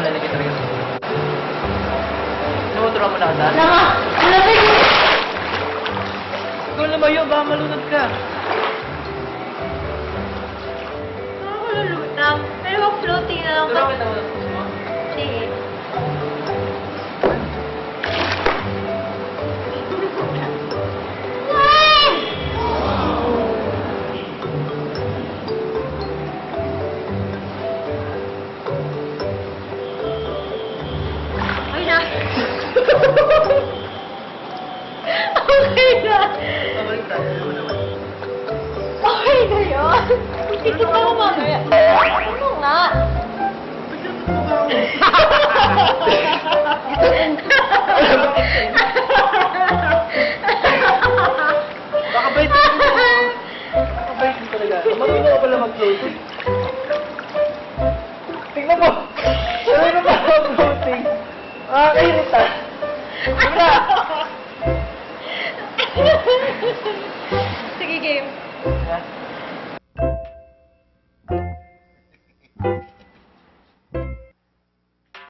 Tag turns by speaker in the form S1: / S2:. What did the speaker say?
S1: malalagay talaga. Inuuturo mo na ka, Dan?
S2: Lama! Malapit!
S1: Ikaw lumayo, baka malunod ka.
S2: Ako lulutang. Pero mag-floating na lang.
S1: Turo kita mo.
S2: Sige. Okay na. Okay na.
S1: Pabalik tayo. Ano naman?
S2: Okay na yun. Ito pa ako mamaya. Ano nga?
S1: Baka bait mo. Baka bait mo talaga. Marunong ka pala mag-floating. Tingnan mo. Marunong ka mag-floating. Nakakairita. Wala.
S2: Sige, game.
S1: Ha?